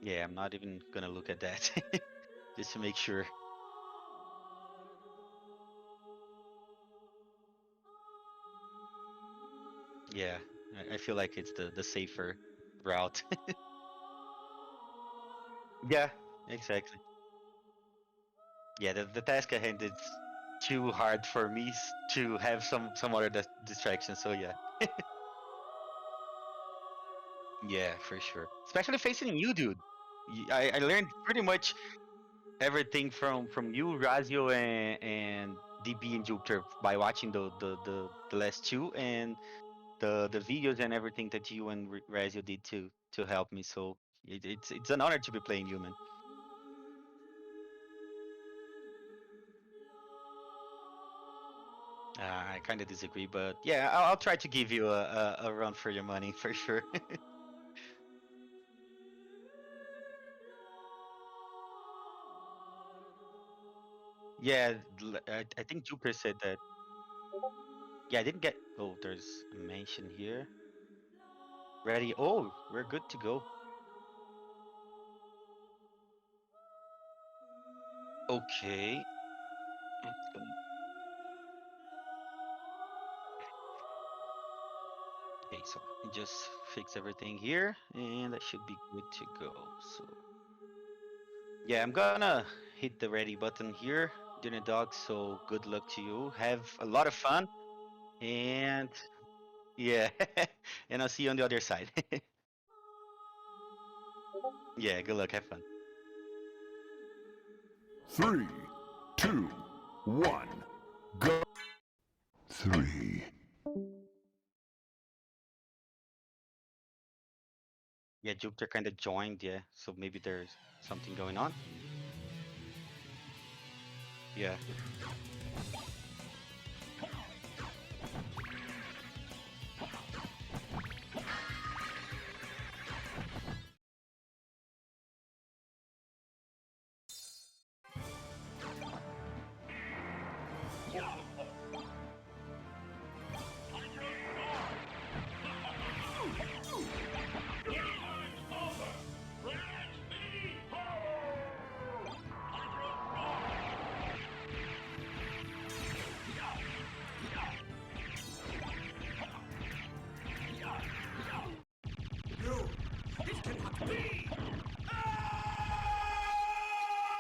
Yeah, I'm not even gonna look at that just to make sure. Yeah, I feel like it's the safer route. Yeah, exactly. Yeah, the task at hand is too hard for me to have some other distractions. So yeah, yeah, for sure. Especially facing you, dude. I learned pretty much everything from you, Razio, and DB and Jupiter by watching the last two and the videos and everything that you and Razio did to help me. So it's an honor to be playing you, man. I kind of disagree, but yeah, I'll try to give you a run for your money for sure. Yeah, I think Jupiter said that. Yeah, I didn't get. Oh, there's a mention here. Ready? Oh, we're good to go. Okay. It's gonna- Okay, so let me just fix everything here, and that should be good to go. So yeah, I'm gonna hit the ready button here, dinner dog. So good luck to you. Have a lot of fun, and yeah, and I'll see you on the other side. Yeah, good luck. Have fun. Three, two, one, go. Three. Yeah, Jupiter kind of joined. Yeah, so maybe there's something going on. Yeah.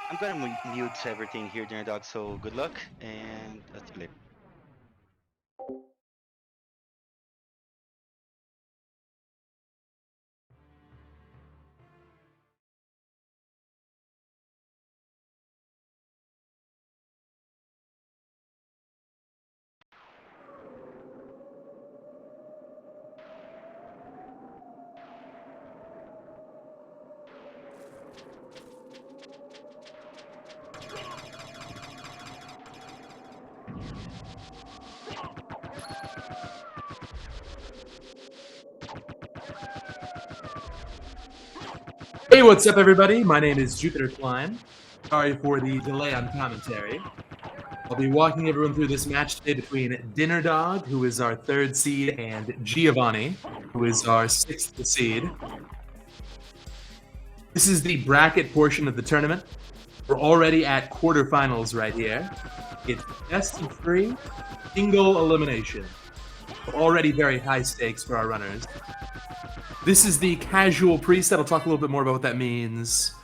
I'm gonna mute everything here, dinner dog. So good luck, and I'll see you later. Hey, what's up, everybody? My name is Jupiter Klein. Sorry for the delay on commentary. I'll be walking everyone through this match today between Dinner Dog, who is our 3rd seed, and DeGiovanni, who is our 6th seed. This is the bracket portion of the tournament. We're already at quarterfinals right here. It's best of 3, single elimination. Already very high stakes for our runners. This is the casual preset. I'll talk a little bit more about what that means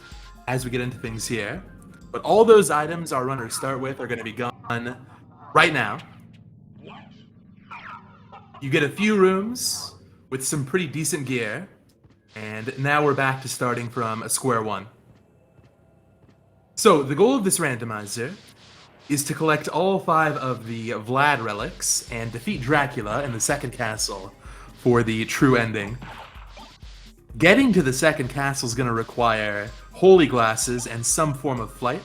as we get into things here. But all those items our runners start with are going to be gone right now. You get a few rooms with some pretty decent gear, and now we're back to starting from a square one. So the goal of this randomizer is to collect all 5 of the Vlad relics and defeat Dracula in the second castle for the true ending. Getting to the second castle is going to require holy glasses and some form of flight,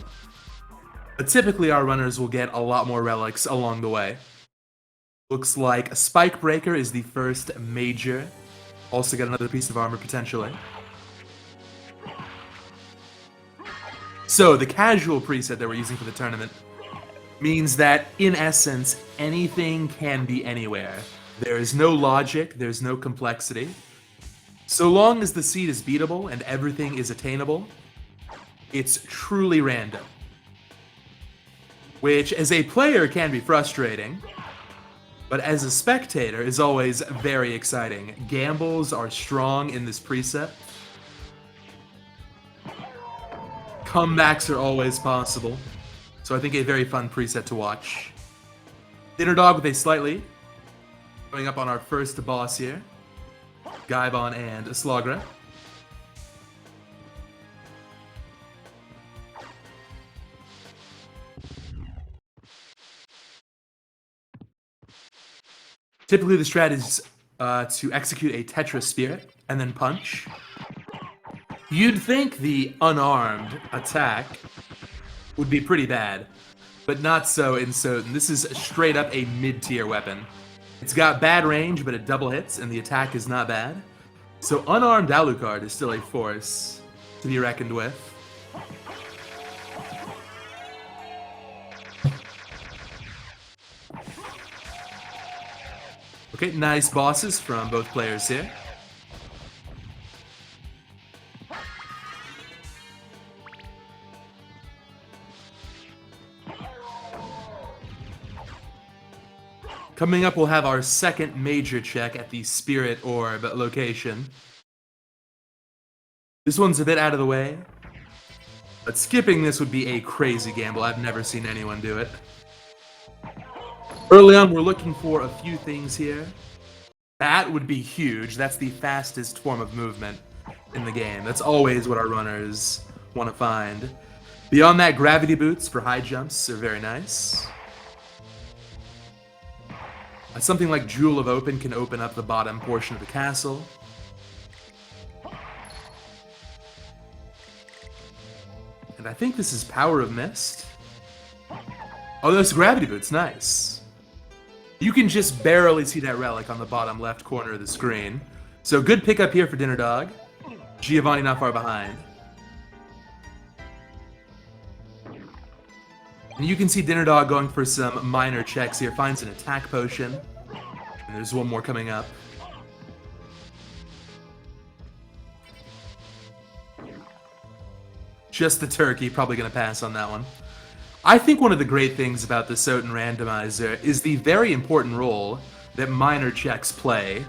but typically our runners will get a lot more relics along the way. Looks like a spike breaker is the first major. Also get another piece of armor potentially. So the casual preset that we're using for the tournament means that, in essence, anything can be anywhere. There is no logic, there's no complexity. So long as the seed is beatable and everything is attainable, it's truly random. Which, as a player, can be frustrating, but as a spectator is always very exciting. Gambles are strong in this preset. Comebacks are always possible, so I think a very fun preset to watch. Dinner Dog with a slight lead. Coming up on our first boss here. Gaibon and Slagra. Typically the strat is to execute a Tetra Spirit and then punch. You'd think the unarmed attack would be pretty bad, but not so in SotN. This is straight up a mid-tier weapon. It's got bad range, but it double hits, and the attack is not bad. So unarmed Alucard is still a force to be reckoned with. Okay, nice bosses from both players here. Coming up, we'll have our second major check at the Spirit Orb location. This one's a bit out of the way, but skipping this would be a crazy gamble. I've never seen anyone do it. Early on, we're looking for a few things here. That would be huge. That's the fastest form of movement in the game. That's always what our runners want to find. Beyond that, gravity boots for high jumps are very nice. Something like Jewel of Open can open up the bottom portion of the castle. And I think this is Power of Mist. Oh, those gravity boots, nice. You can just barely see that relic on the bottom left corner of the screen. So good pickup here for Dinner Dog. DeGiovanni not far behind. And you can see Dinner Dog going for some minor checks here. Finds an attack potion. And there's one more coming up. Just the turkey, probably going to pass on that one. I think one of the great things about the SotN Randomizer is the very important role that minor checks play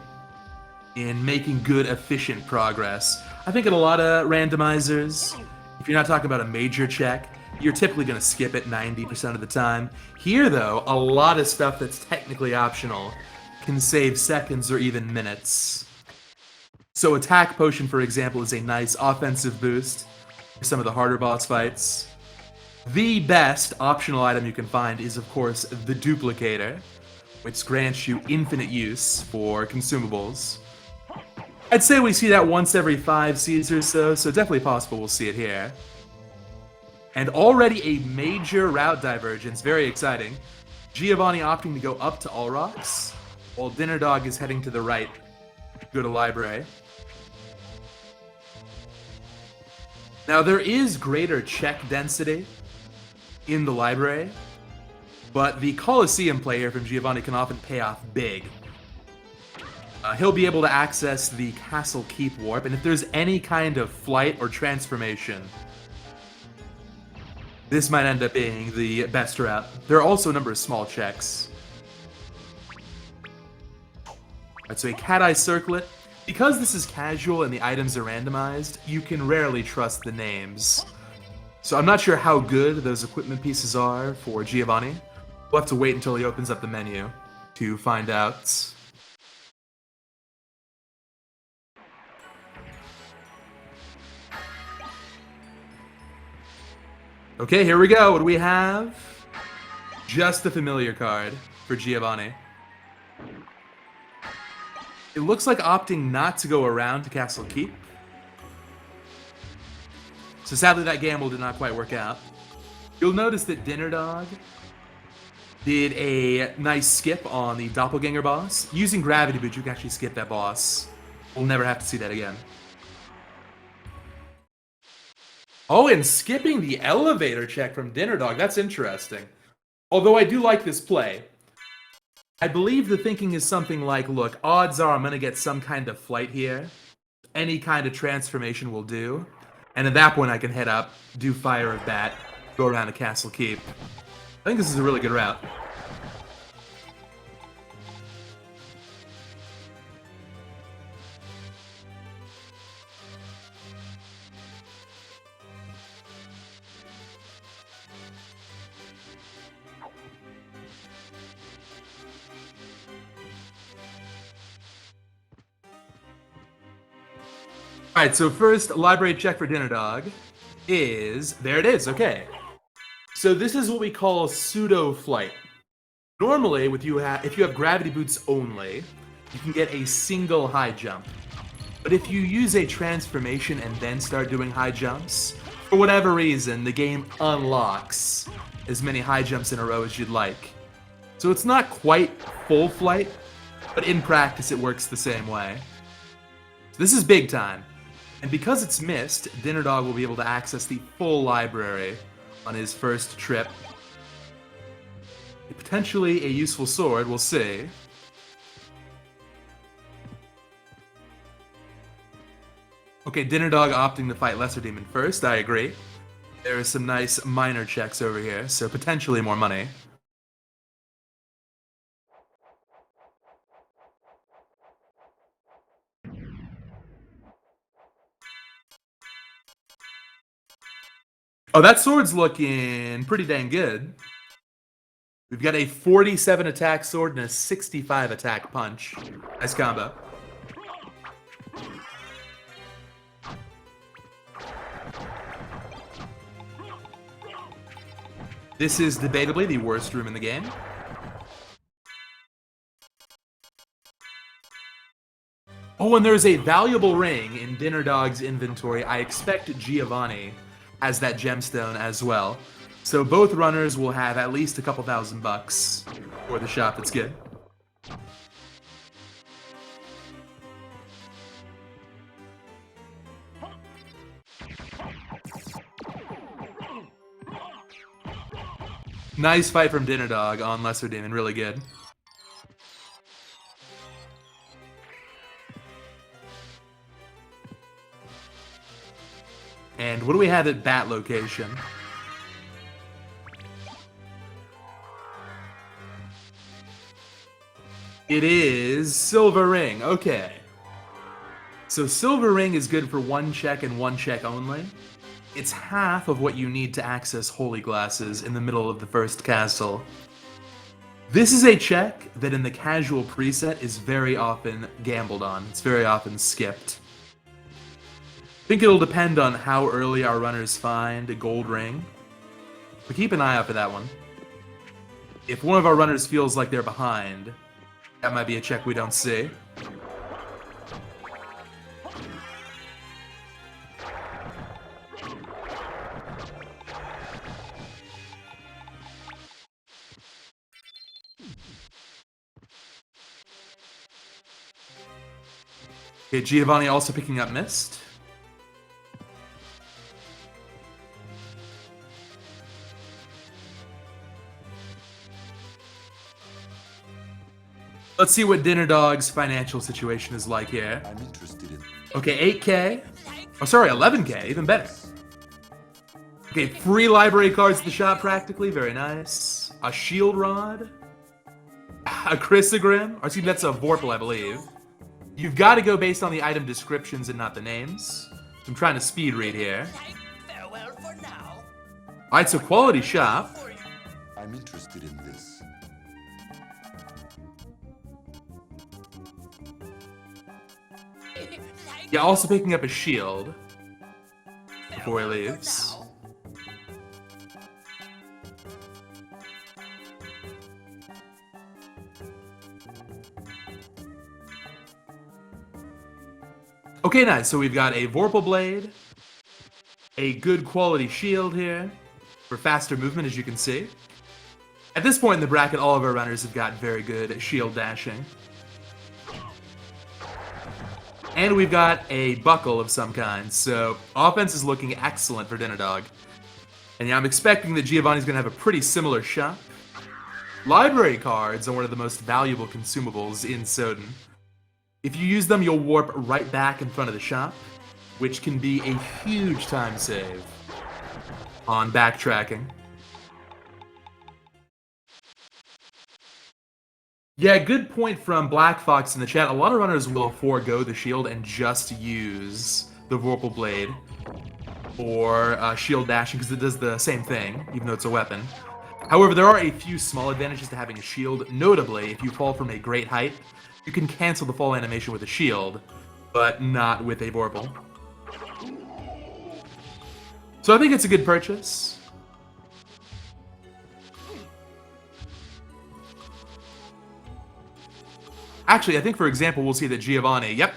in making good, efficient progress. I think in a lot of randomizers, if you're not talking about a major check, you're typically going to skip it 90% of the time. Here, though, a lot of stuff that's technically optional can save seconds or even minutes. So Attack Potion, for example, is a nice offensive boost for some of the harder boss fights. The best optional item you can find is, of course, the Duplicator, which grants you infinite use for consumables. I'd say we see that once every 5 seas or so definitely possible we'll see it here. And already a major route divergence, very exciting. DeGiovanni opting to go up to All Rocks, while Dinner Dog is heading to the right to go to Library. Now there is greater check density in the Library, but the Colosseum player from DeGiovanni can often pay off big. He'll be able to access the Castle Keep Warp, and if there's any kind of flight or transformation, this might end up being the best route. There are also a number of small checks. Alright, so a Cat Eye Circlet. Because this is casual and the items are randomized, you can rarely trust the names. So I'm not sure how good those equipment pieces are for DeGiovanni. We'll have to wait until he opens up the menu to find out. Okay, here we go. What do we have? Just the familiar card for DeGiovanni. It looks like opting not to go around to Castle Keep. So sadly that gamble did not quite work out. You'll notice that Dinner Dog did a nice skip on the Doppelganger boss. Using Gravity Boot, you can actually skip that boss. We'll never have to see that again. Oh, and skipping the elevator check from Dinner Dog. That's interesting. Although I do like this play. I believe the thinking is something like, look, odds are I'm going to get some kind of flight here. any kind of transformation will do. And at that point, I can head up, do Fire of Bat, go around the castle keep. I think this is a really good route. Alright, so first library check for Dinner Dog is... There it is, okay. So this is what we call pseudo flight. Normally, if you have gravity boots only, you can get a single high jump. But if you use a transformation and then start doing high jumps, for whatever reason, the game unlocks as many high jumps in a row as you'd like. So it's not quite full flight, but in practice it works the same way. So this is big time. And because it's missed, Dinner Dog will be able to access the full library on his first trip. Potentially a useful sword, we'll see. Okay, Dinner Dog opting to fight Lesser Demon first, I agree. There are some nice minor checks over here, so potentially more money. Oh, that sword's looking pretty dang good. We've got a 47 attack sword and a 65 attack punch. Nice combo. This is debatably the worst room in the game. Oh, and there's a valuable ring in Dinner Dog's inventory. I expect DeGiovanni has that gemstone as well. So both runners will have at least a couple $1,000 for the shop. That's good. Nice fight from Dinner Dog on Lesser Demon, really good. And what do we have at Bat location? It is Silver Ring, okay. So Silver Ring is good for one check and one check only. It's half of what you need to access Holy Glasses in the middle of the first castle. This is a check that in the casual preset is very often gambled on. It's very often skipped. I think it'll depend on how early our runners find a gold ring. But keep an eye out for that one. If one of our runners feels like they're behind, that might be a check we don't see. Okay, DeGiovanni also picking up Mist. Let's see what Dinner Dog's financial situation is like here. I'm interested in... Okay, 8K. Oh, sorry, 11K, even better. Okay, free library cards at the shop practically, very nice. A shield rod. A chrysogrim. Or excuse me, that's a Vorpal, I believe. You've got to go based on the item descriptions and not the names. I'm trying to speed read here. Farewell for now. Alright, so quality shop. I'm interested in this. Yeah, also picking up a shield before he leaves. Okay, nice. So we've got a Vorpal Blade, a good quality shield here for faster movement, as you can see. At this point in the bracket, all of our runners have got very good shield dashing. And we've got a buckle of some kind, so offense is looking excellent for Dinner Dog. And yeah, I'm expecting that DeGiovanni's going to have a pretty similar shop. Library cards are one of the most valuable consumables in SotN. If you use them, you'll warp right back in front of the shop, which can be a huge time save on backtracking. Yeah, good point from Black Fox in the chat. A lot of runners will forego the shield and just use the Vorpal Blade or shield dashing because it does the same thing, even though it's a weapon. However, there are a few small advantages to having a shield. Notably, if you fall from a great height, you can cancel the fall animation with a shield, but not with a Vorpal. So I think it's a good purchase. Actually, I think, for example, we'll see that DeGiovanni, yep,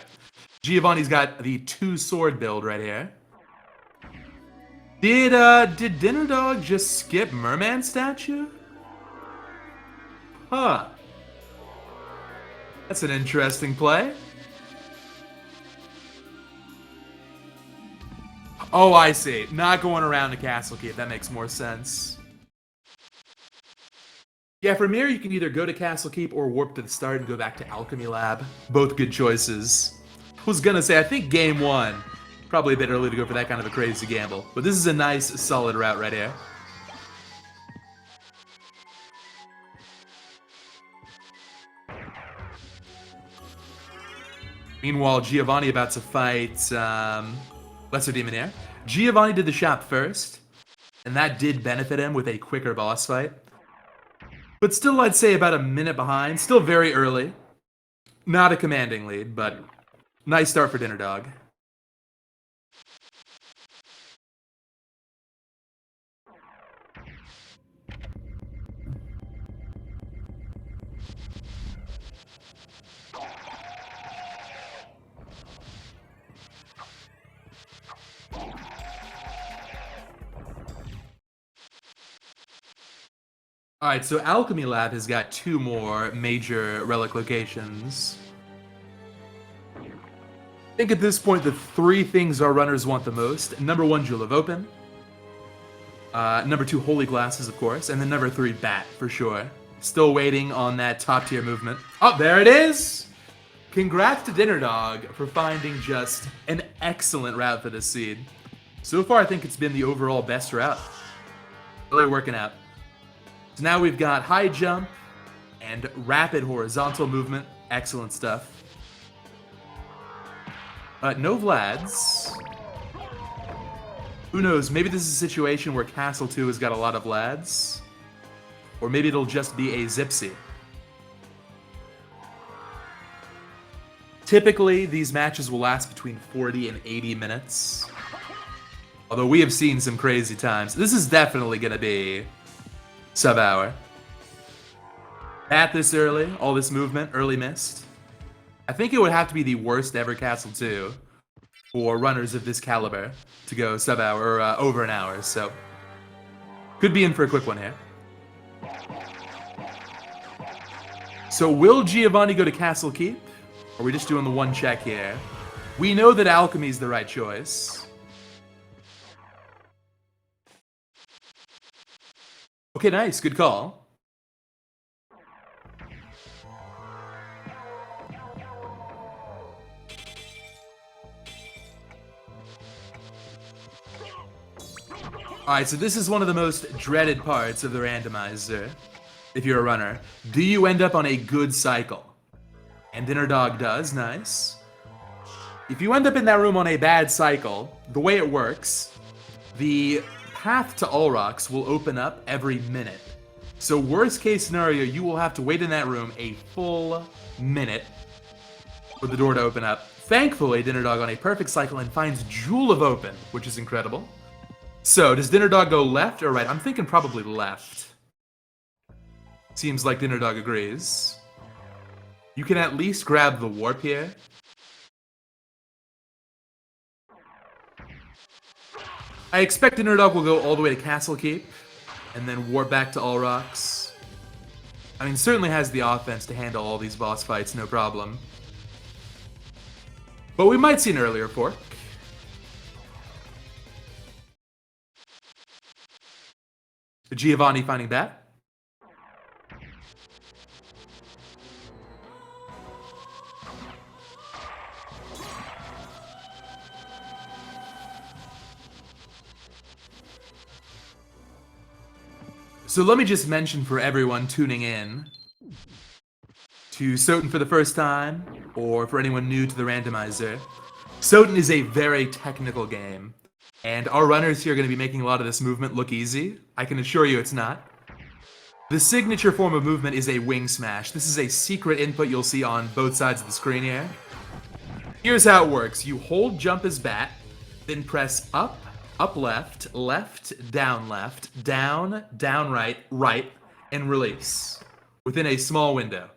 DeGiovanni's got the 2-sword build right here. Did Dinner Dog just skip Merman statue? Huh. That's an interesting play. Oh, I see. Not going around the Castle Keep. That makes more sense. Yeah, for Mir, you can either go to Castle Keep or warp to the start and go back to Alchemy Lab. Both good choices. I was gonna say, I think game 1, probably a bit early to go for that kind of a crazy gamble. But this is a nice, solid route right here. Meanwhile, DeGiovanni about to fight Lesser Demon here. DeGiovanni did the shop first, and that did benefit him with a quicker boss fight. But still, I'd say about a minute behind. Still very early. Not a commanding lead, but nice start for Dinner Dog. Alright, so Alchemy Lab has got 2 more major relic locations. I think at this point the 3 things our runners want the most. Number 1, Jewel of Open. Number 2, Holy Glasses, of course. And then number 3, Bat, for sure. Still waiting on that top tier movement. Oh, there it is! Congrats to Dinner Dog for finding just an excellent route for this seed. So far, I think it's been the overall best route. Really working out. So now we've got high jump and rapid horizontal movement. Excellent stuff. No Vlads. Who knows? Maybe this is a situation where Castle 2 has got a lot of Vlads. Or maybe it'll just be a Zipsy. Typically, these matches will last between 40 and 80 minutes. Although we have seen some crazy times. This is definitely going to be sub-hour. At this early, all this movement, early missed. I think it would have to be the worst ever Castle 2 for runners of this caliber to go sub-hour or over an hour, so could be in for a quick one here. So will DeGiovanni go to Castle Keep? Or are we just doing the one check here? We know that Alchemy is the right choice. Okay, nice. Good call. Alright, so this is one of the most dreaded parts of the randomizer. If you're a runner. Do you end up on a good cycle? And Dinner Dog does. Nice. If you end up in that room on a bad cycle, the way it works, the path to Ulrox will open up every minute. So worst case scenario, you will have to wait in that room a full minute for the door to open up. Thankfully, Dinner Dog on a perfect cycle and finds Jewel of Open, which is incredible. So, does Dinner Dog go left or right? I'm thinking probably left. Seems like Dinner Dog agrees. You can at least grab the warp here. I expect Dinner Dog will go all the way to Castle Keep and then warp back to Ulrox. I mean, certainly has the offense to handle all these boss fights, no problem. But we might see an earlier fork. DeGiovanni finding that. So let me just mention for everyone tuning in to SotN for the first time, or for anyone new to the randomizer, SotN is a very technical game, and our runners here are going to be making a lot of this movement look easy. I can assure you it's not. The signature form of movement is a wing smash. This is a secret input you'll see on both sides of the screen here. Here's how it works. You hold jump as bat, then press up, up left, left, down, down right, right, and release within a small window.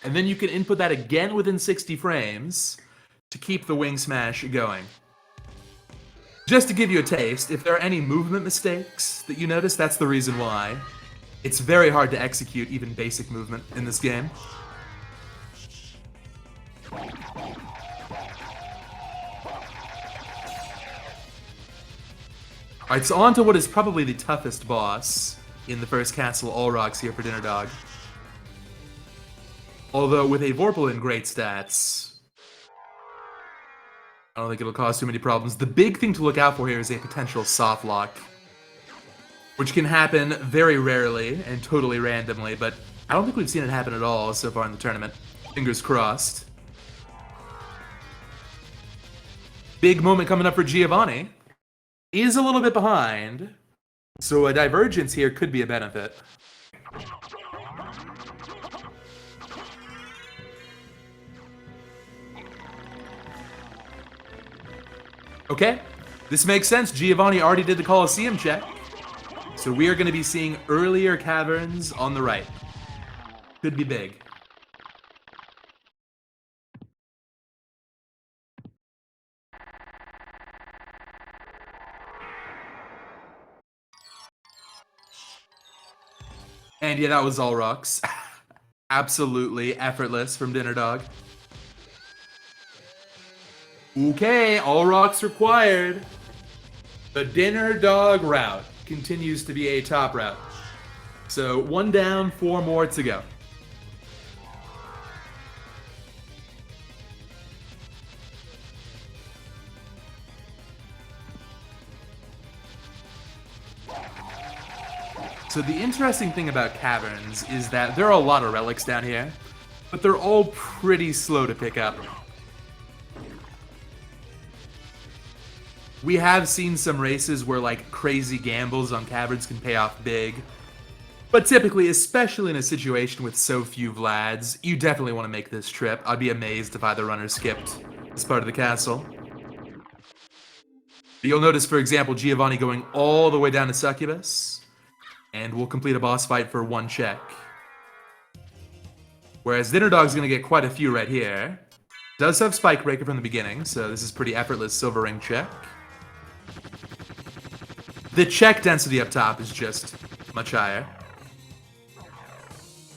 And then you can input that again within 60 frames to keep the wing smash going. Just to give you a taste, if there are any movement mistakes that you notice, that's the reason why. It's very hard to execute even basic movement in this game. Alright, so on to what is probably the toughest boss in the first castle, All Rocks here for Dinner Dog. Although with a Vorpal in great stats, I don't think it'll cause too many problems. The big thing to look out for here is a potential soft lock, which can happen very rarely and totally randomly, but I don't think we've seen it happen at all so far in the tournament. Fingers crossed. Big moment coming up for DeGiovanni. Is a little bit behind, so a divergence here could be a benefit. Okay, this makes sense. DeGiovanni already did the Colosseum check. So we are going to be seeing earlier caverns on the right. Could be big. And yeah, that was All Rocks. Absolutely effortless from Dinner Dog. Okay, All Rocks required. The Dinner Dog route continues to be a top route. So 1 down, 4 more to go. So the interesting thing about caverns is that there are a lot of relics down here, but they're all pretty slow to pick up. We have seen some races where like crazy gambles on caverns can pay off big, but typically, especially in a situation with so few Vlads, you definitely want to make this trip. I'd be amazed if either runner skipped this part of the castle. But you'll notice, for example, DeGiovanni going all the way down to Succubus, and we'll complete a boss fight for 1 check. Whereas Dinner Dog's going to get quite a few right here. Does have Spike Breaker from the beginning, so this is pretty effortless Silver Ring check. The check density up top is just much higher.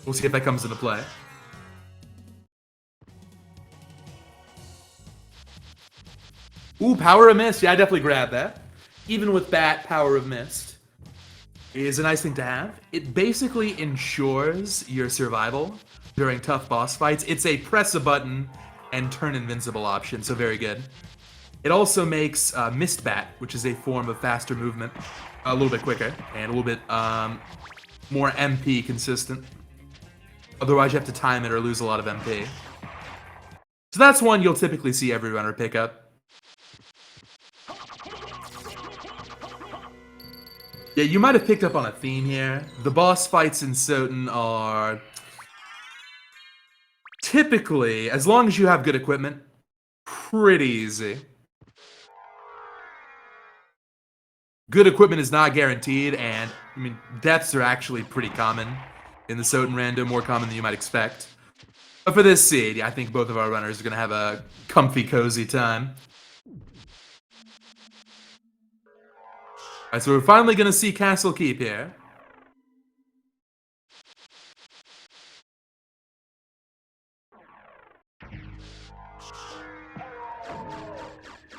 We'll see if that comes into play. Ooh, Power of Mist. Yeah, I definitely grabbed that. Even with Bat, Power of Mist is a nice thing to have. It basically ensures your survival during tough boss fights. It's a press a button and turn invincible option, so very good. It also makes Mist Bat, which is a form of faster movement, a little bit quicker and a little bit more MP consistent. Otherwise, you have to time it or lose a lot of MP. So that's one you'll typically see every runner pick up. Yeah, you might have picked up on a theme here. The boss fights in SotN are typically, as long as you have good equipment, pretty easy. Good equipment is not guaranteed, and I mean, deaths are actually pretty common in the SotN Rando, more common than you might expect. But for this seed, yeah, I think both of our runners are going to have a comfy, cozy time. Alright, so we're finally going to see Castle Keep here.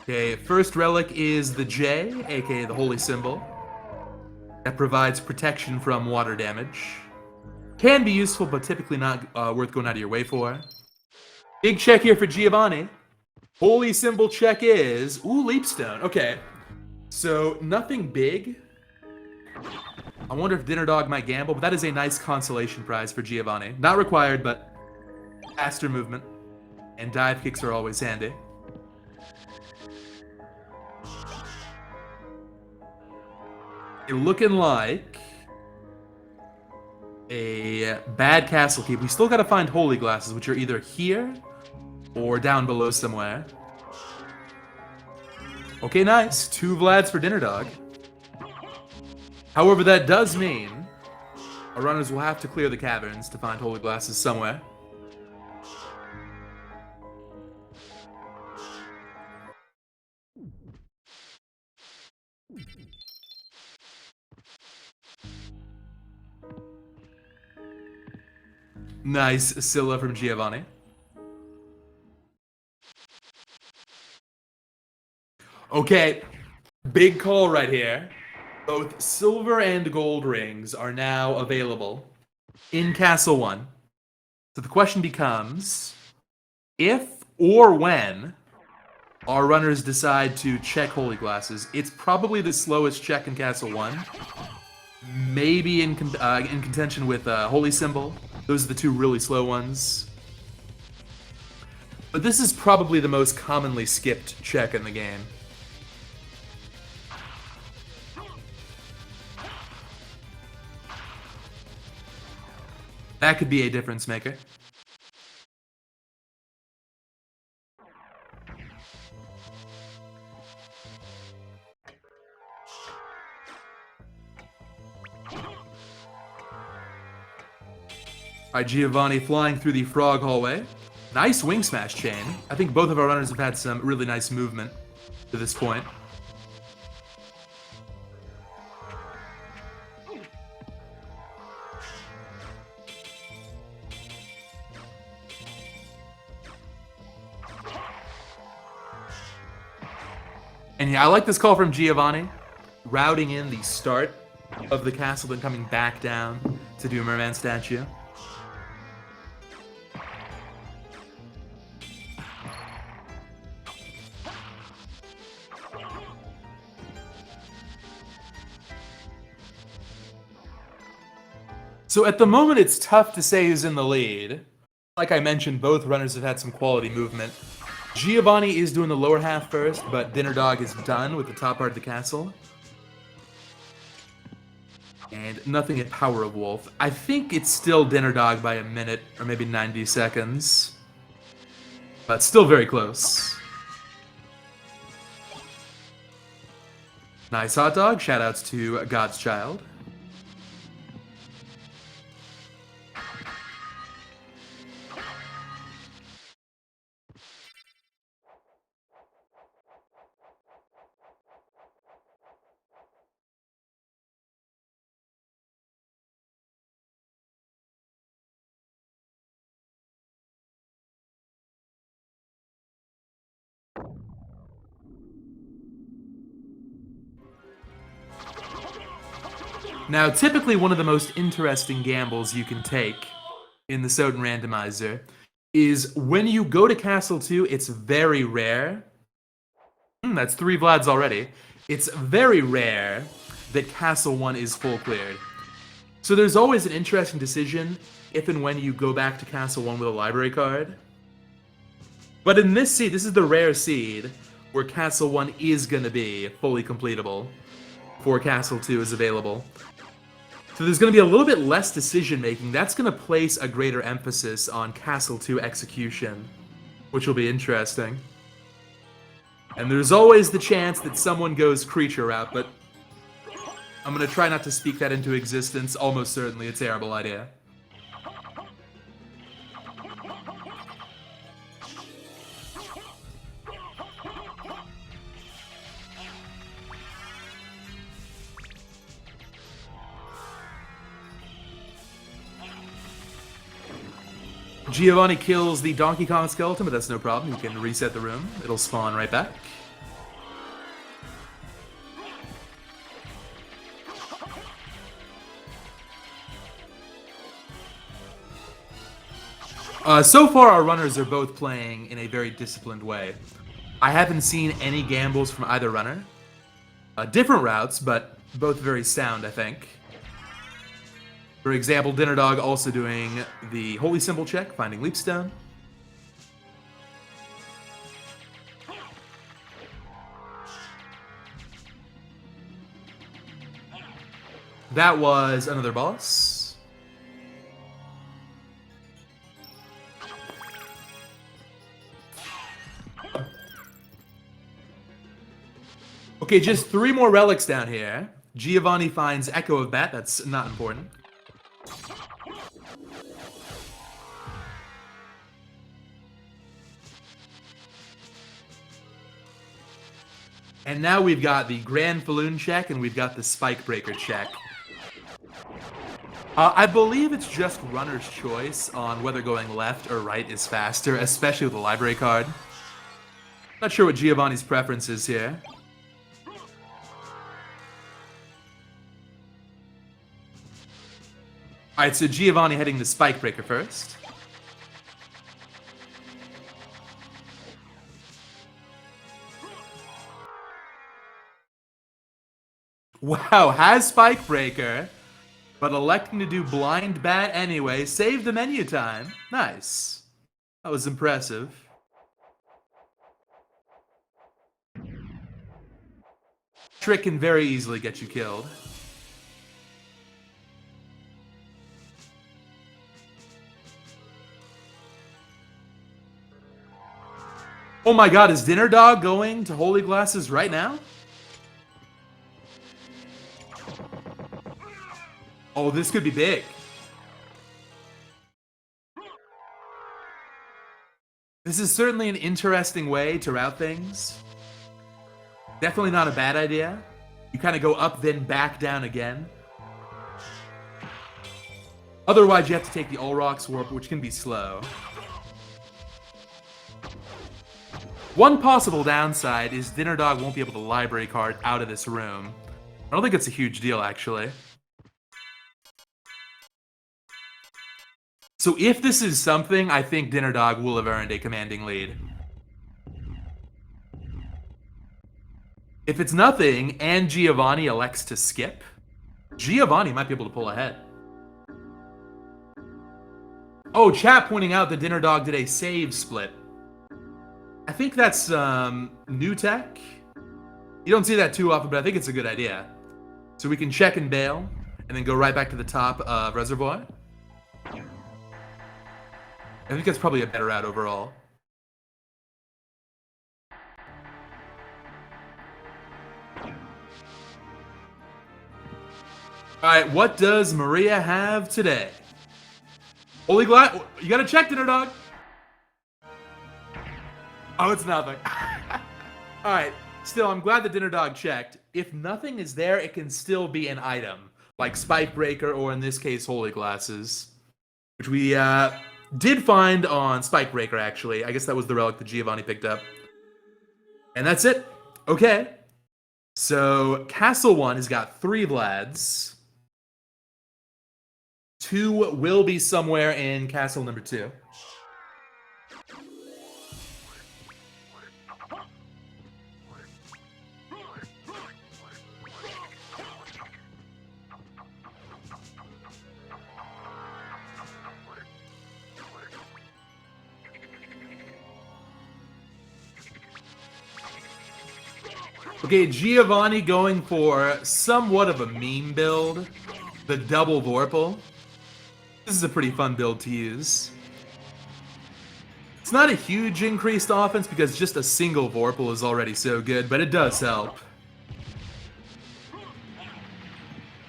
Okay, first relic is the J, aka the Holy Symbol. That provides protection from water damage. Can be useful, but typically not worth going out of your way for. Big check here for DeGiovanni. Holy Symbol check is... Ooh, Leapstone. Okay. So, nothing big. I wonder if Dinner Dog might gamble, but that is a nice consolation prize for Giovanni. Not required, but faster movement and dive kicks are always handy. You're looking like a bad castle keep. We still gotta find holy glasses, which are either here or down below somewhere. Okay, nice. 2 Vlads for Dinner Dog. However, that does mean our runners will have to clear the caverns to find holy glasses somewhere. Nice Scylla from Giovanni. Okay, big call right here. Both silver and gold rings are now available in Castle 1. So the question becomes, if or when our runners decide to check holy glasses, it's probably the slowest check in Castle 1. Maybe in contention with Holy Symbol. Those are the 2 really slow ones. But this is probably the most commonly skipped check in the game. That could be a difference maker. Alright, Giovanni flying through the frog hallway. Nice wing smash chain. I think both of our runners have had some really nice movement to this point. And yeah, I like this call from Giovanni. Routing in the start of the castle, then coming back down to do Merman statue. So at the moment, it's tough to say who's in the lead. Like I mentioned, both runners have had some quality movement. Giovanni is doing the lower half first, but Dinner Dog is done with the top part of the castle. And nothing at Power of Wolf. I think it's still Dinner Dog by a minute, or maybe 90 seconds. But still very close. Nice hot dog. Shoutouts to God's Child. Now, typically one of the most interesting gambles you can take in the SotN Randomizer is when you go to Castle 2, it's very rare. That's 3 Vlads already. It's very rare that Castle 1 is full cleared. So there's always an interesting decision if and when you go back to Castle 1 with a library card. But in this seed, this is the rare seed where Castle 1 is going to be fully completable before Castle 2 is available. So there's going to be a little bit less decision making. That's going to place a greater emphasis on Castle 2 execution, which will be interesting. And there's always the chance that someone goes creature route, but I'm going to try not to speak that into existence. Almost certainly a terrible idea. Giovanni kills the Donkey Kong skeleton, but that's no problem. You can reset the room. It'll spawn right back. So far, our runners are both playing in a very disciplined way. I haven't seen any gambles from either runner. Different routes, but both very sound, I think. For example, Dinner Dog also doing the Holy Symbol check, finding Leapstone. That was another boss. Okay, just 3 more relics down here. Giovanni finds Echo of Bat. That's not important. And now we've got the Grand Falloon check, and we've got the Spike Breaker check. I believe it's just runner's choice on whether going left or right is faster, especially with the library card. Not sure what Giovanni's preference is here. Alright, so Giovanni heading to Spike Breaker first. Wow, has Spike Breaker, but electing to do Blind Bat anyway. Save the menu time. Nice. That was impressive. Trick can very easily get you killed. Oh my god, is Dinner Dog going to Holy Glasses right now? Oh, this could be big. This is certainly an interesting way to route things. Definitely not a bad idea. You kind of go up, then back down again. Otherwise, you have to take the All Rocks Warp, which can be slow. One possible downside is Dinner Dog won't be able to library card out of this room. I don't think it's a huge deal, actually. So if this is something, I think Dinner Dog will have earned a commanding lead. If it's nothing, and Giovanni elects to skip, Giovanni might be able to pull ahead. Oh, chat pointing out that Dinner Dog did a save split. I think that's new tech. You don't see that too often, but I think it's a good idea. So we can check and bail, and then go right back to the top of Reservoir. I think that's probably a better route overall. Alright, what does Maria have today? Holy Glass, you gotta check, Dinner Dog. Oh, it's nothing. Alright, still, I'm glad the Dinner Dog checked. If nothing is there, it can still be an item. Like Spike Breaker, or in this case, Holy Glasses. Which we did find on Spike Breaker, actually. I guess that was the relic that Giovanni picked up. And that's it. Okay. So, Castle 1 has got 3 Vlads. 2 will be somewhere in Castle number 2. Okay, Giovanni going for somewhat of a meme build. The double Vorpal. This is a pretty fun build to use. It's not a huge increased offense because just a single Vorpal is already so good, but it does help.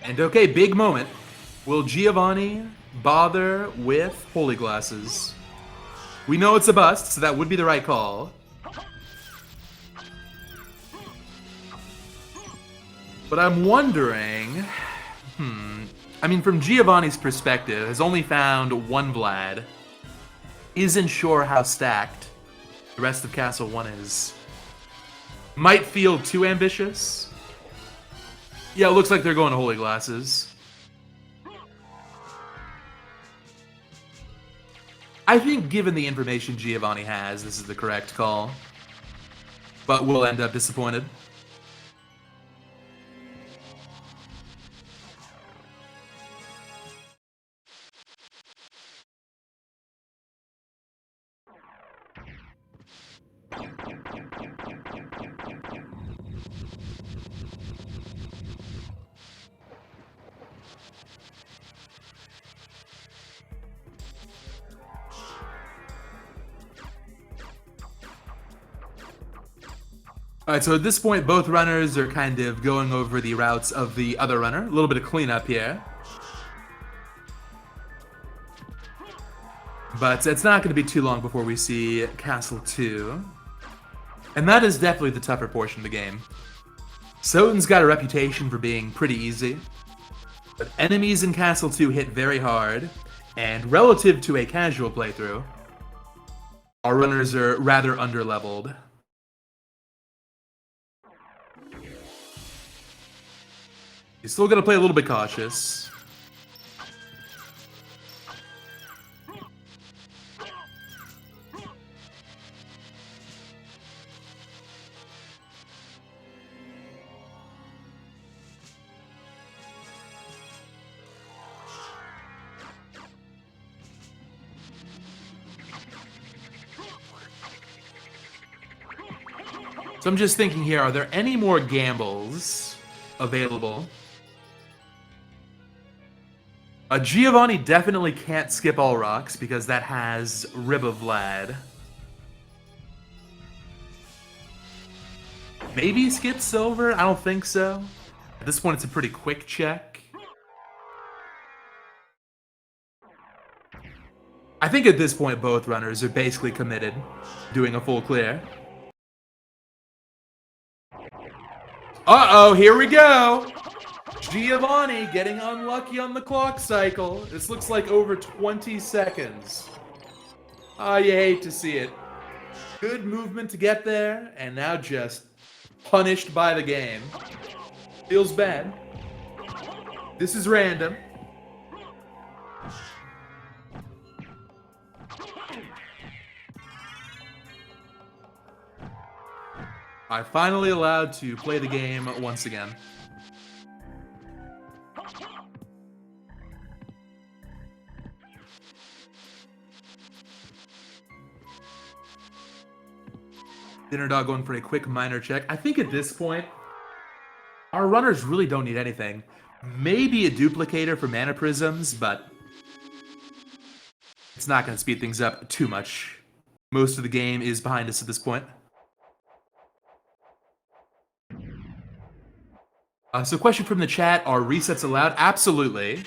And okay, big moment. Will Giovanni bother with Holy Glasses? We know it's a bust, so that would be the right call. But I'm wondering, I mean, from Giovanni's perspective, has only found 1 Vlad, isn't sure how stacked the rest of Castle 1 is. Might feel too ambitious. Yeah, it looks like they're going to Holy Glasses. I think given the information Giovanni has, this is the correct call. But we'll end up disappointed. Alright, so at this point, both runners are kind of going over the routes of the other runner. A little bit of cleanup here. But it's not going to be too long before we see Castle 2. And that is definitely the tougher portion of the game. SotN's got a reputation for being pretty easy. But enemies in Castle 2 hit very hard. And relative to a casual playthrough, our runners are rather underleveled. You still gotta play a little bit cautious. So I'm just thinking here, are there any more gambles available? DeGiovanni definitely can't skip all rocks because that has Rib of Vlad. Maybe skip silver? I don't think so. At this point, it's a pretty quick check. I think at this point, both runners are basically committed, doing a full clear. Uh-oh, here we go! DeGiovanni getting unlucky on the clock cycle. This looks like over 20 seconds. Ah, you hate to see it. Good movement to get there, and now just punished by the game. Feels bad. This is random. I'm finally allowed to play the game once again. Dinner Dog going for a quick minor check. I think at this point, our runners really don't need anything. Maybe a duplicator for mana prisms, but it's not going to speed things up too much. Most of the game is behind us at this point. So question from the chat, are resets allowed? Absolutely.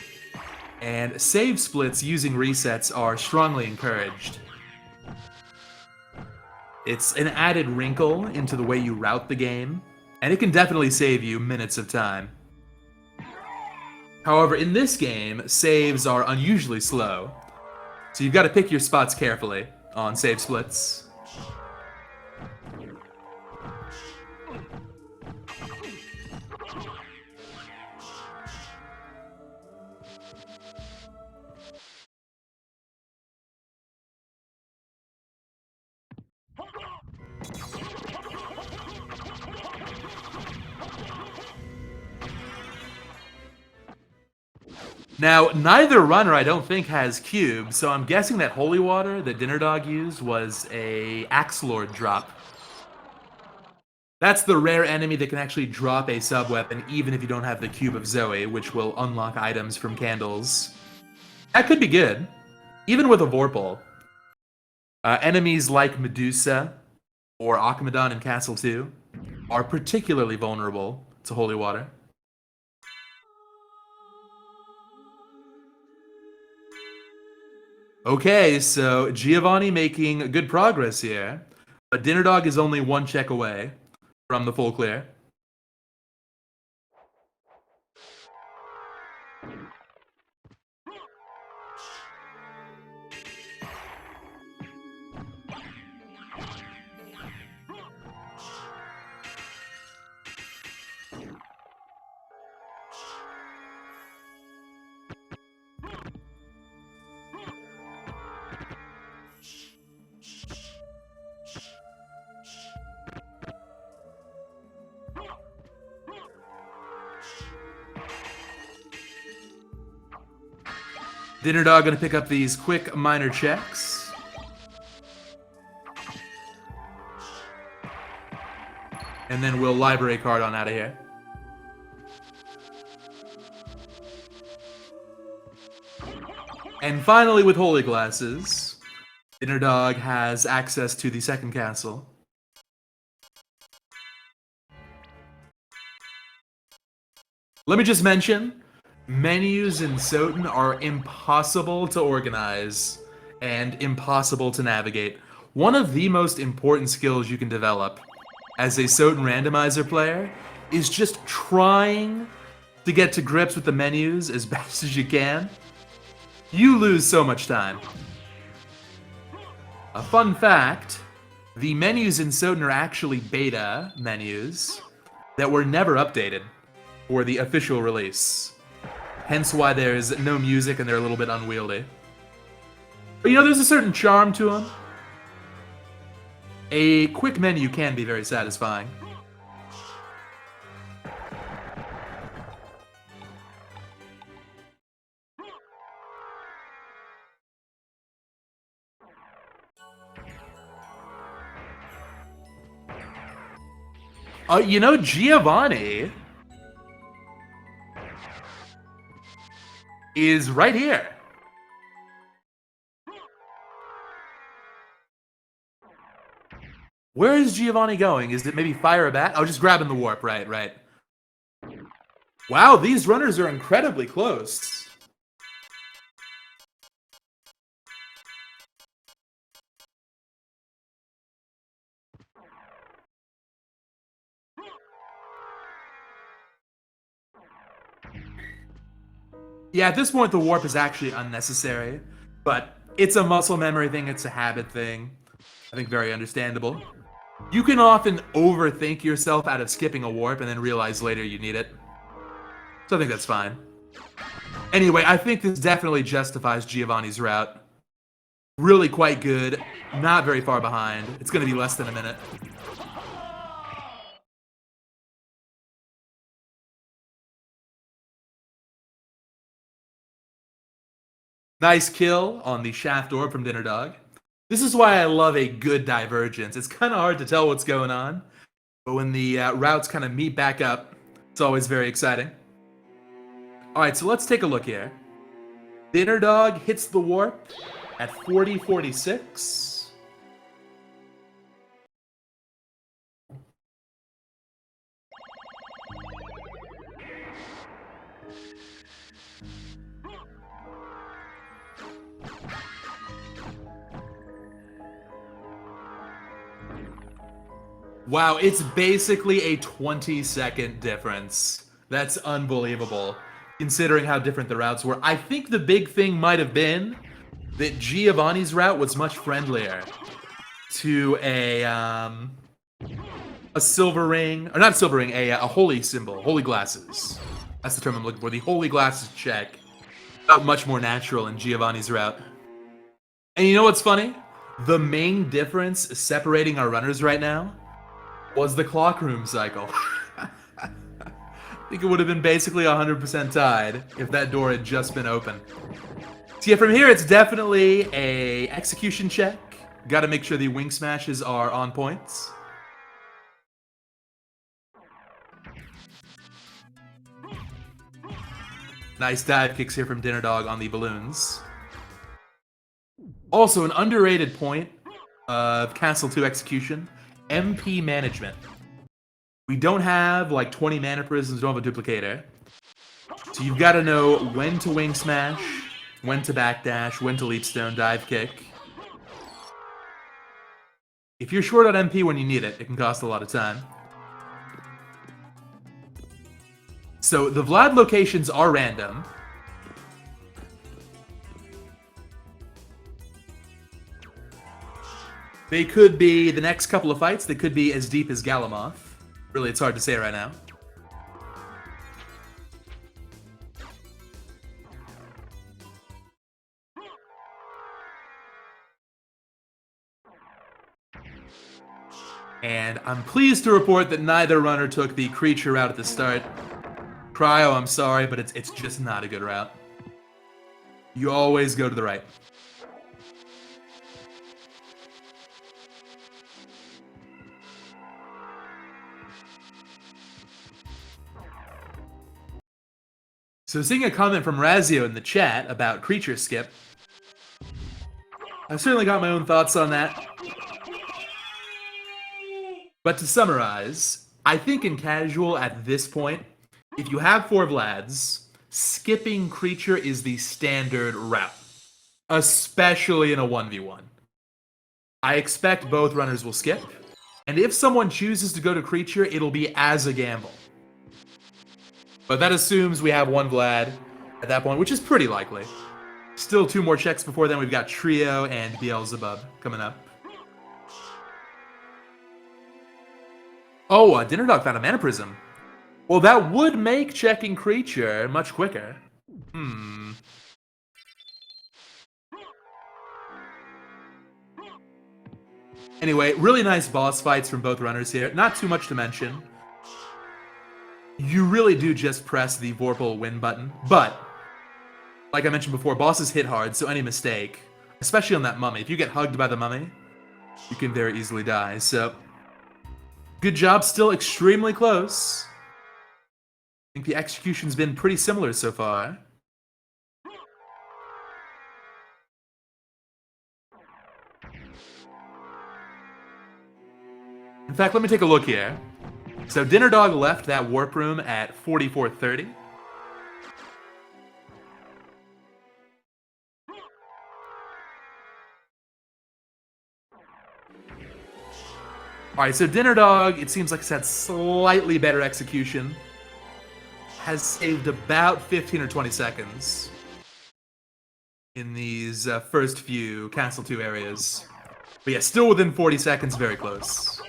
And save splits using resets are strongly encouraged. It's an added wrinkle into the way you route the game, and it can definitely save you minutes of time. However, in this game, saves are unusually slow, so you've got to pick your spots carefully on save splits. Now, neither runner, I don't think, has cubes, so I'm guessing that Holy Water that Dinner Dog used was a Axe Lord drop. That's the rare enemy that can actually drop a sub-weapon even if you don't have the Cube of Zoe, which will unlock items from candles. That could be good, even with a Vorpal. Enemies like Medusa or Akamadan in Castle 2 are particularly vulnerable to Holy Water. Okay, so DeGiovanni making good progress here, but Dinner Dog is only one check away from the full clear. Dinner Dog gonna pick up these quick minor checks. And then we'll library card on out of here. And finally, with Holy Glasses, Dinner Dog has access to the second castle. Let me just mention, menus in SotN are impossible to organize and impossible to navigate. One of the most important skills you can develop as a SotN Randomizer player is just trying to get to grips with the menus as best as you can. You lose so much time. A fun fact, the menus in SotN are actually beta menus that were never updated for the official release. Hence why there's no music and they're a little bit unwieldy. But you know, there's a certain charm to them. A quick menu can be very satisfying. You know, DeGiovanni is right here. Where is DeGiovanni going? Is it maybe fire a bat? Oh, just grabbing the warp. Right. Wow, these runners are incredibly close. Yeah, at this point, the warp is actually unnecessary, but it's a muscle memory thing, it's a habit thing. I think very understandable. You can often overthink yourself out of skipping a warp and then realize later you need it. So I think that's fine. Anyway, I think this definitely justifies DeGiovanni's route. Really quite good, not very far behind. It's going to be less than a minute. Nice kill on the shaft orb from Dinner Dog. This is why I love a good divergence. It's kind of hard to tell what's going on, but when the routes kind of meet back up, it's always very exciting. Alright, so let's take a look here. Dinner Dog hits the warp at 40:46. Wow, it's basically a 20-second difference. That's unbelievable, considering how different the routes were. I think the big thing might have been that DeGiovanni's route was much friendlier to a silver ring, or not silver ring, a holy symbol, holy glasses. That's the term I'm looking for. The holy glasses check felt much more natural in DeGiovanni's route. And you know what's funny? The main difference separating our runners right now was the clock room cycle. I think it would have been basically 100% tied if that door had just been open. So yeah, from here it's definitely a execution check. Got to make sure the wing smashes are on points. Nice dive kicks here from Dinner Dog on the balloons. Also, an underrated point of Castle 2 execution, MP management. We don't have like 20 mana prisms, don't have a duplicator. So you've got to know when to wing smash, when to backdash, when to leap stone, dive kick. If you're short on MP when you need it, it can cost a lot of time. So the Vlad locations are random. They could be the next couple of fights. They could be as deep as Galamoth. Really, it's hard to say right now. And I'm pleased to report that neither runner took the creature route at the start. Cryo, I'm sorry, but it's just not a good route. You always go to the right. So seeing a comment from Razio in the chat about creature skip, I've certainly got my own thoughts on that. But to summarize, I think in casual at this point, if you have 4 Vlads, skipping creature is the standard route, especially in a 1v1. I expect both runners will skip, and if someone chooses to go to creature, it'll be as a gamble. But that assumes we have 1 Vlad at that point, which is pretty likely. Still 2 more checks before then. We've got Trio and Beelzebub coming up. Oh, Dinner Dog found a Mana Prism. Well, that would make checking creature much quicker. Anyway, really nice boss fights from both runners here. Not too much to mention. You really do just press the Vorpal win button, but like I mentioned before, bosses hit hard, so any mistake, especially on that mummy, if you get hugged by the mummy, you can very easily die. So, good job, still extremely close. I think the execution's been pretty similar so far. In fact, let me take a look here. So Dinner Dog left that warp room at 44:30. Alright, so Dinner Dog, it seems like it's had slightly better execution. Has saved about 15 or 20 seconds in these first few Castle 2 areas. But yeah, still within 40 seconds, very close.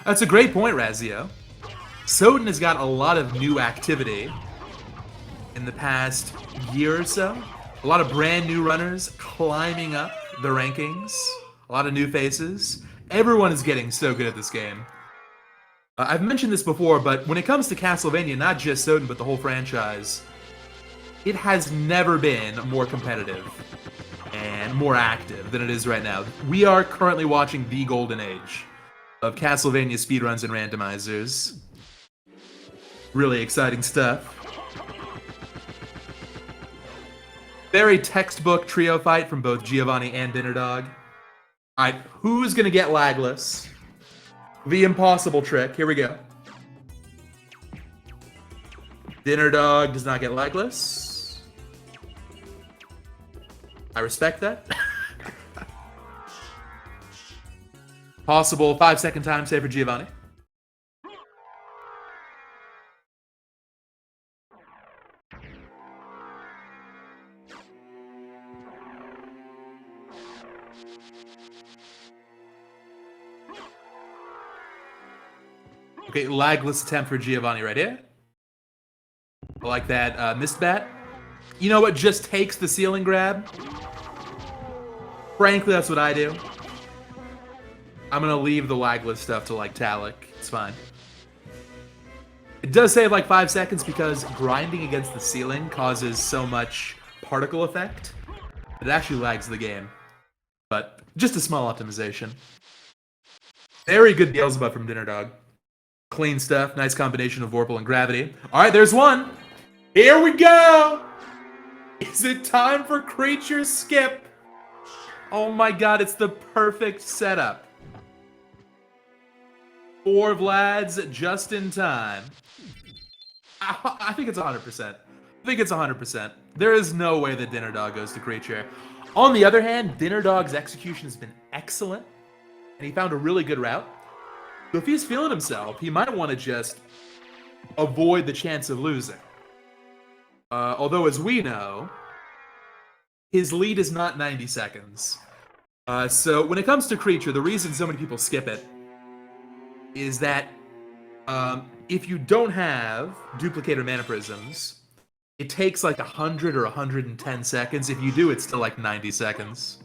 That's a great point, Razio. SotN has got a lot of new activity in the past year or so. A lot of brand new runners climbing up the rankings. A lot of new faces. Everyone is getting so good at this game. I've mentioned this before, but when it comes to Castlevania, not just SotN, but the whole franchise, it has never been more competitive and more active than it is right now. We are currently watching the golden age of Castlevania speedruns and randomizers. Really exciting stuff. Very textbook trio fight from both DeGiovanni and Dinner Dog. Alright, who's gonna get lagless? The impossible trick. Here we go. Dinner Dog does not get lagless. I respect that. Possible 5-second time save for DeGiovanni. Okay, lagless attempt for DeGiovanni right here. I like that missed bat. You know what just takes the ceiling grab? Frankly, that's what I do. I'm gonna leave the lagless stuff to like Talik. It's fine. It does save like 5 seconds because grinding against the ceiling causes so much particle effect. It actually lags the game. But just a small optimization. Very good Beelzebub from Dinner Dog. Clean stuff. Nice combination of Vorpal and Gravity. Alright, there's one. Here we go! Is it time for Creature Skip? Oh my god, it's the perfect setup. 4 Vlads just in time. I think it's 100%. I think it's 100%. There is no way that Dinner Dog goes to Creature. On the other hand, Dinner Dog's execution has been excellent, and he found a really good route. So if he's feeling himself, he might want to just avoid the chance of losing. Although, as we know, his lead is not 90 seconds. So when it comes to Creature, the reason so many people skip it is that if you don't have duplicator mana prisms, it takes like 100 or 110 seconds. If you do, it's still like 90 seconds.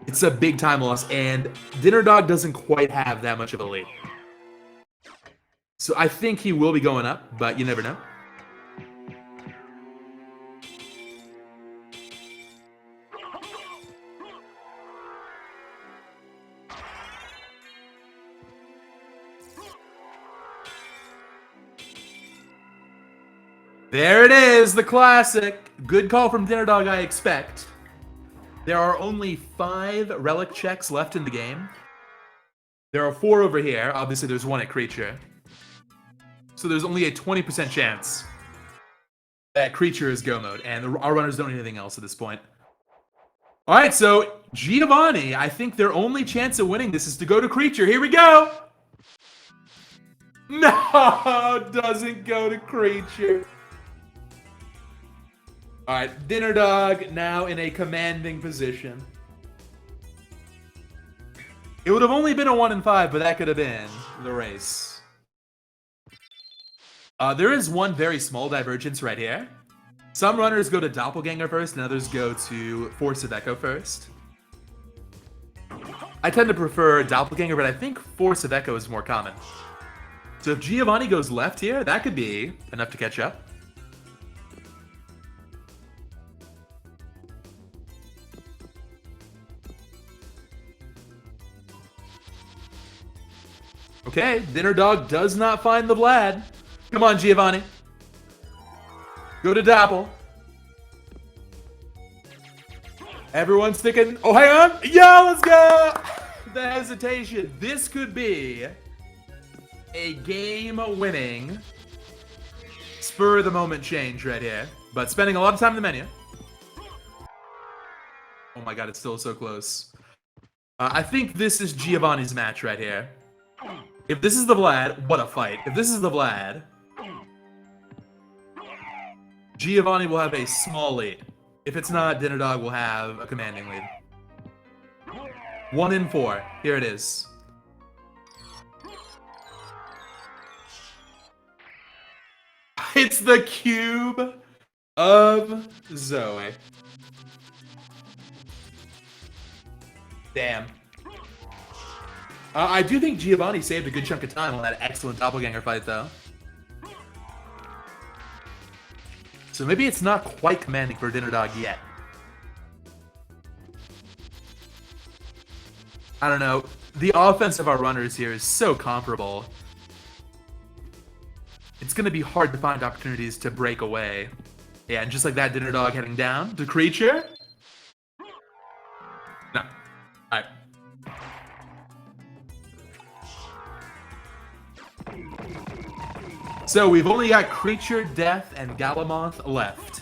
It's a big time loss, and Dinner Dog doesn't quite have that much of a lead. So I think he will be going up, but you never know. There it is, the classic. Good call from Dinner Dog, I expect. There are only 5 relic checks left in the game. There are 4 over here. Obviously, there's 1 at Creature. So there's only a 20% chance that Creature is go mode, and our runners don't need anything else at this point. All right, so DeGiovanni, I think their only chance of winning this is to go to Creature. Here we go. No, doesn't go to Creature. All right, Dinner Dog now in a commanding position. It would have only been a 1 in 5, but that could have been the race. There is one very small divergence right here. Some runners go to Doppelganger first, and others go to Force of Echo first. I tend to prefer Doppelganger, but I think Force of Echo is more common. So if DeGiovanni goes left here, that could be enough to catch up. Okay, Dinner Dog does not find the Vlad. Come on, DeGiovanni. Go to Doppel. Everyone's sticking. Oh, hang on. Yeah, let's go. The hesitation. This could be a game-winning spur-of-the-moment change right here. But spending a lot of time in the menu. Oh my god, it's still so close. I think this is DeGiovanni's match right here. If this is the Vlad, what a fight. If this is the Vlad, DeGiovanni will have a small lead. If it's not, Dinner Dog will have a commanding lead. 1 in 4. Here it is. It's the cube of Zoe. Damn. I do think DeGiovanni saved a good chunk of time on that excellent doppelganger fight, though. So maybe it's not quite commanding for Dinner Dog yet. I don't know. The offense of our runners here is so comparable. It's going to be hard to find opportunities to break away. Yeah, and just like that, Dinner Dog heading down to Creature. No. Alright. So we've only got Creature, Death, and Galamoth left.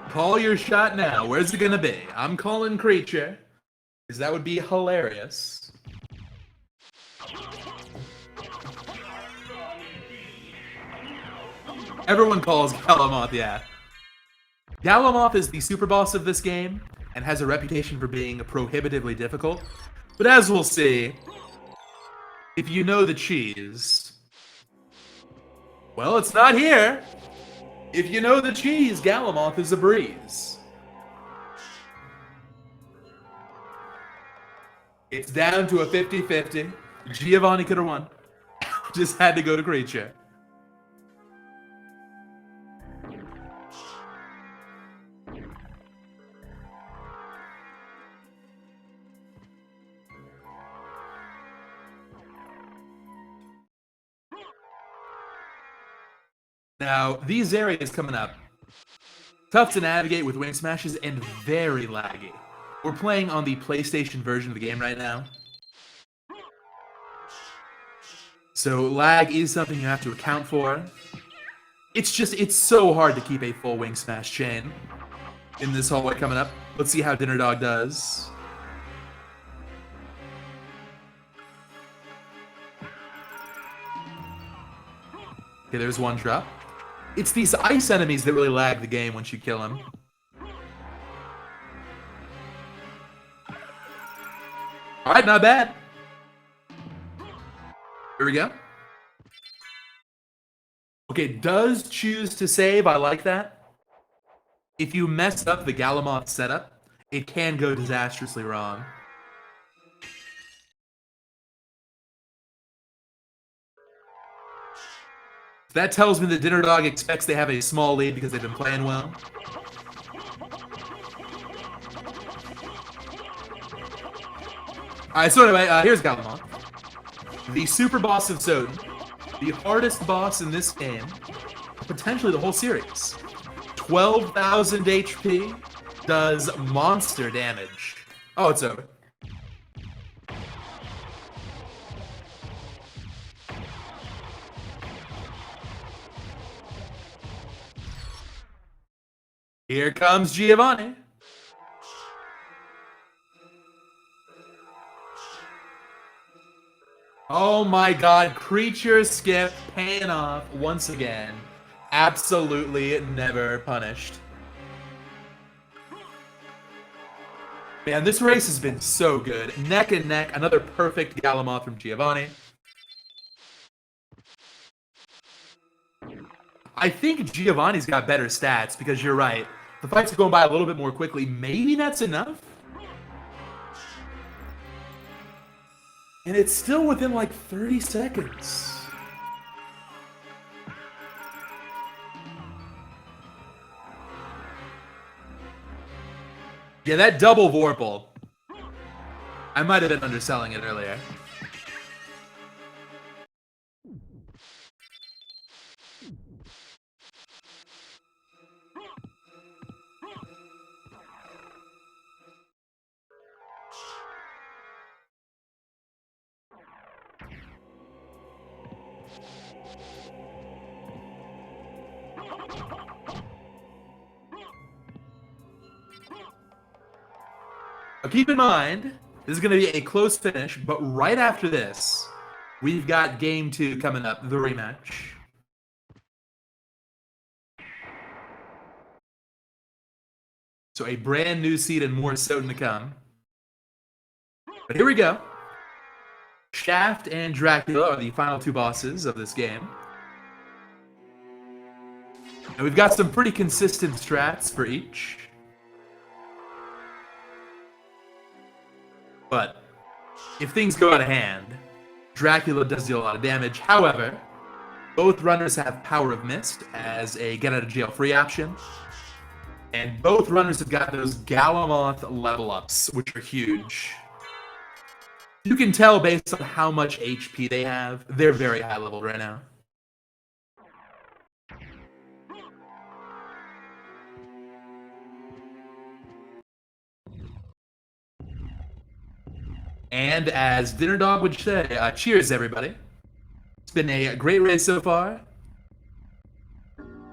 Call your shot now. Where's it gonna be? I'm calling Creature, because that would be hilarious. Everyone calls Galamoth, yeah. Galamoth is the super boss of this game, and has a reputation for being prohibitively difficult. But as we'll see, if you know the cheese... Well, it's not here! If you know the cheese, Galamoth is a breeze. It's down to a 50-50. DeGiovanni could have won. Just had to go to Creature. Now, these areas coming up, tough to navigate with wing smashes and very laggy. We're playing on the PlayStation version of the game right now. So lag is something you have to account for. It's so hard to keep a full wing smash chain in this hallway coming up. Let's see how Dinner Dog does. Okay, there's one drop. It's these ice enemies that really lag the game once you kill them. Alright, not bad. Here we go. Okay, does choose to save. I like that. If you mess up the Galamoth setup, it can go disastrously wrong. That tells me that Dinner Dog expects they have a small lead because they've been playing well. Alright, so anyway, here's Galamon. The super boss of SotN. The hardest boss in this game. Potentially the whole series. 12,000 HP. Does monster damage. Oh, it's over. Here comes DeGiovanni. Oh my god, creature skip paying off once again. Absolutely never punished. Man, this race has been so good. Neck and neck, another perfect Galamoth from DeGiovanni. I think DeGiovanni's got better stats because you're right. The fight's going by a little bit more quickly. Maybe that's enough? And it's still within like 30 seconds. Yeah, that double Vorpal. I might have been underselling it earlier. Now keep in mind, this is going to be a close finish, but right after this, we've got Game 2 coming up, the rematch. So a brand new seed and more SotN to come. But here we go. Shaft and Dracula are the final two bosses of this game. And we've got some pretty consistent strats for each. But if things go out of hand, Dracula does deal a lot of damage. However, both runners have Power of Mist as a get out of jail free option. And both runners have got those Galamoth level ups, which are huge. You can tell based on how much HP they have, they're very high level right now. And as Dinner Dog would say, cheers everybody. It's been a great race so far.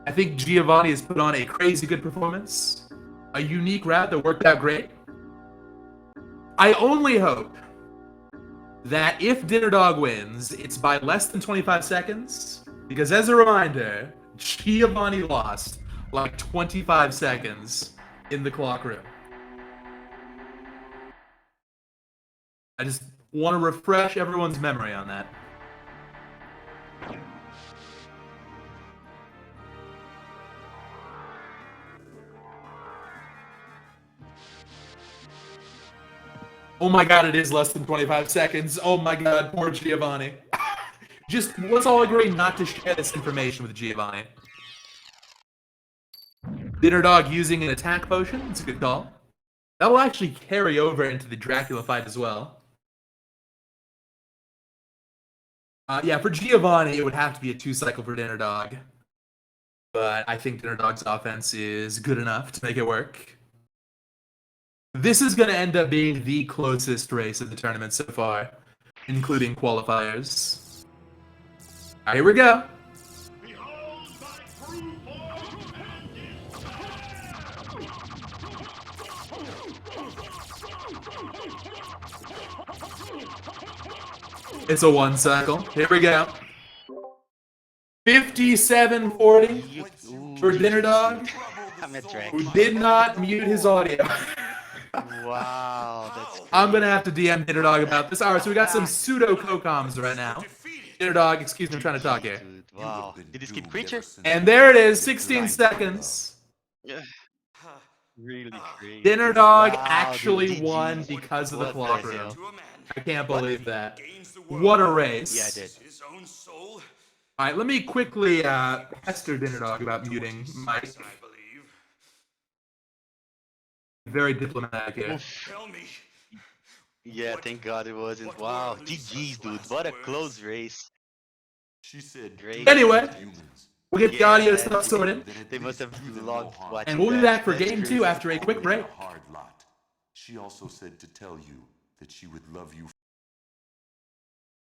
I think DeGiovanni has put on a crazy good performance. A unique route that worked out great. I only hope that if Dinner Dog wins, it's by less than 25 seconds. Because as a reminder, DeGiovanni lost like 25 seconds in the clock room. I just want to refresh everyone's memory on that. Oh my god, it is less than 25 seconds. Oh my god, poor DeGiovanni. Just, let's all agree not to share this information with DeGiovanni. Dinner Dog using an attack potion. It's a good call. That will actually carry over into the Dracula fight as well. Yeah, for DeGiovanni, it would have to be a 2-cycle for Dinner Dog. But I think Dinner Dog's offense is good enough to make it work. This is going to end up being the closest race of the tournament so far, including qualifiers. All right, here we go. It's a 1-cycle. Here we go. 57-40 for Dinner Dog, who did not mute his audio. Wow, that's crazy. I'm gonna have to DM Dinner Dog about this. All right, so we got some pseudo co-coms right now. Dinner Dog, excuse me, I'm trying to talk here. Dude, wow. Did he skip creature? And there it is, 16 seconds. Really crazy. Dinner Dog Wow, actually dude, won GG. because of the What clock the room. hell? I can't believe that. What a race. Yeah, I did. All right, let me quickly pester Dinner Dog about muting Mike. Very diplomatic here. Tell me, Yeah, thank God it wasn't. Wow, GG's, dude. What a close race. She said, "Do Great that Anyway, with humans." we'll get the audio Yeah, stuff sorted, Then at they must least have do them no loved harm. and watching we'll be that. back for That's game great. 2 after a quick Called me break. a hard lot. She also said to tell you that she would love you